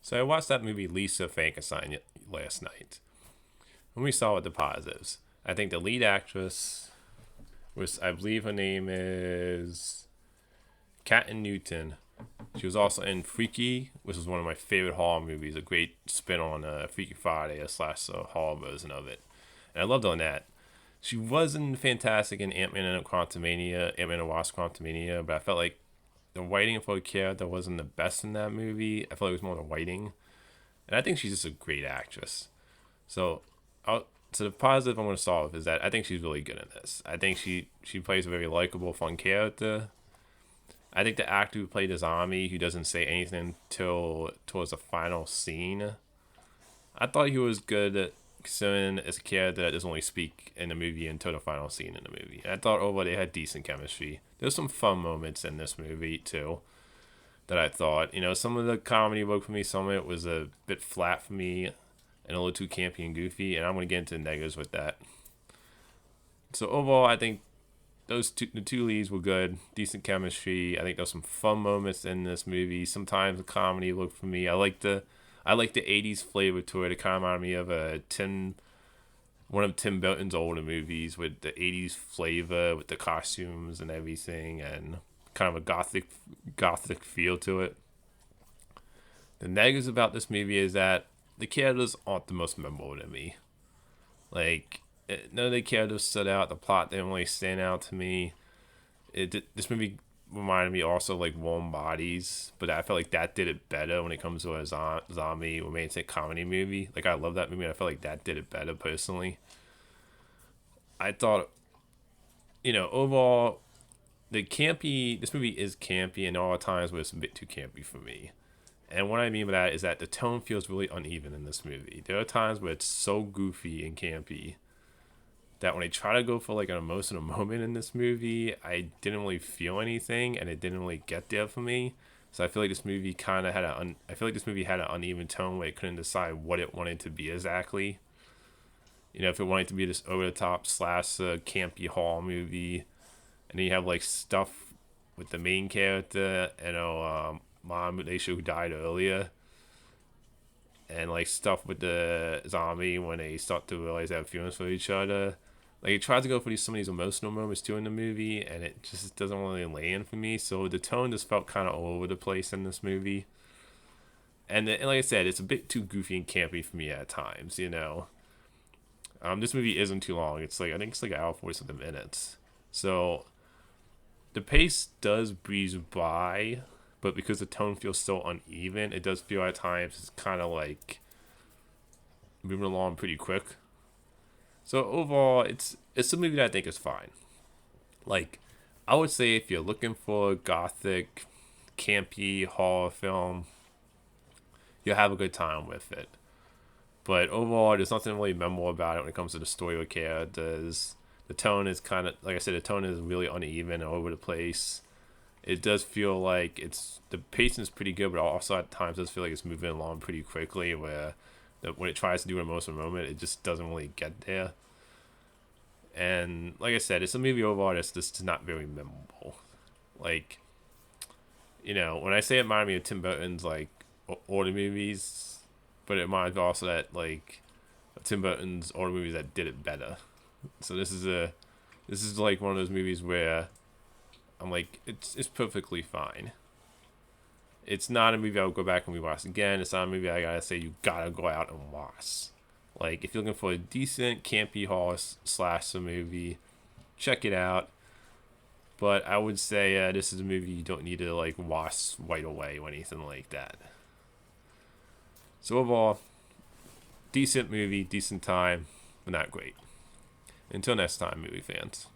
So I watched that movie Lisa Frankenstein last night. And we saw what the positives. I think the lead actress was, I believe her name is Kat Newton. She was also in Freaky, which is one of my favorite horror movies. A great spin on Freaky Friday slash the horror version of it. And I loved her in that. She wasn't fantastic in Ant-Man and Quantumania, Ant-Man and Wasp Quantumania, but I felt like the writing for a character wasn't the best in that movie. I felt like it was more the writing. And I think she's just a great actress. So, so the positive I'm going to start with is that I think she's really good in this. I think she plays a very likable, fun character. I think the actor who played the zombie, who doesn't say anything till towards the final scene, I thought he was good at considering as a character that doesn't only speak in the movie until the final scene in the movie. And I thought overall they had decent chemistry. There's some fun moments in this movie too that I thought, some of the comedy worked for me, some of it was a bit flat for me and a little too campy and goofy, and I'm going to get into the negatives with that. So overall, I think the two leads were good, decent chemistry. I think there's some fun moments in this movie. Sometimes the comedy worked for me. I like the 80s flavor to it. It kind of reminded me of one of Tim Burton's older movies with the 80s flavor, with the costumes and everything, and kind of a gothic feel to it. The negatives about this movie is that the characters aren't the most memorable to me. Like, none of the characters stood out. The plot didn't really stand out to me. This movie reminded me also like Warm Bodies, but I felt like that did it better when it comes to a zombie romantic comedy movie. Like, I love that movie, and I felt like that did it better personally. I thought, overall, this movie is campy, and all the times where it's a bit too campy for me. And what I mean by that is that the tone feels really uneven in this movie. There are times where it's so goofy and campy that when I try to go for like an emotional moment in this movie, I didn't really feel anything, and it didn't really get there for me. So I feel like this movie had an uneven tone where it couldn't decide what it wanted to be exactly. If it wanted to be this over the top slash campy horror movie, and then you have like stuff with the main character, mom relation who died earlier, and like stuff with the zombie when they start to realize they have feelings for each other. Like, it tries to go for some of these emotional moments too in the movie, and it just doesn't really land for me. So the tone just felt kind of all over the place in this movie. And like I said, it's a bit too goofy and campy for me at times, This movie isn't too long. I think it's like an hour 40 something minutes. So the pace does breeze by, but because the tone feels so uneven, it does feel at times it's kind of like moving along pretty quick. So overall, it's a movie that I think is fine. Like, I would say if you're looking for a gothic, campy horror film, you'll have a good time with it. But overall, there's nothing really memorable about it when it comes to the story or characters. The tone is kind of, like I said, the tone is really uneven and all over the place. It does feel like the pacing is pretty good, but also at times does feel like it's moving along pretty quickly, where when it tries to do an emotional moment, it just doesn't really get there. And like I said, it's a movie overall that's just not very memorable. Like, when I say it reminded me of Tim Burton's like older movies, but it reminds me also that like Tim Burton's older movies that did it better. So this is like one of those movies where I'm like, it's perfectly fine. It's not a movie I would go back and rewatch again. It's not a movie I gotta say you gotta go out and watch. Like, if you're looking for a decent campy horror slasher movie, check it out. But I would say this is a movie you don't need to like watch right away or anything like that. So overall, decent movie, decent time, but not great. Until next time, movie fans.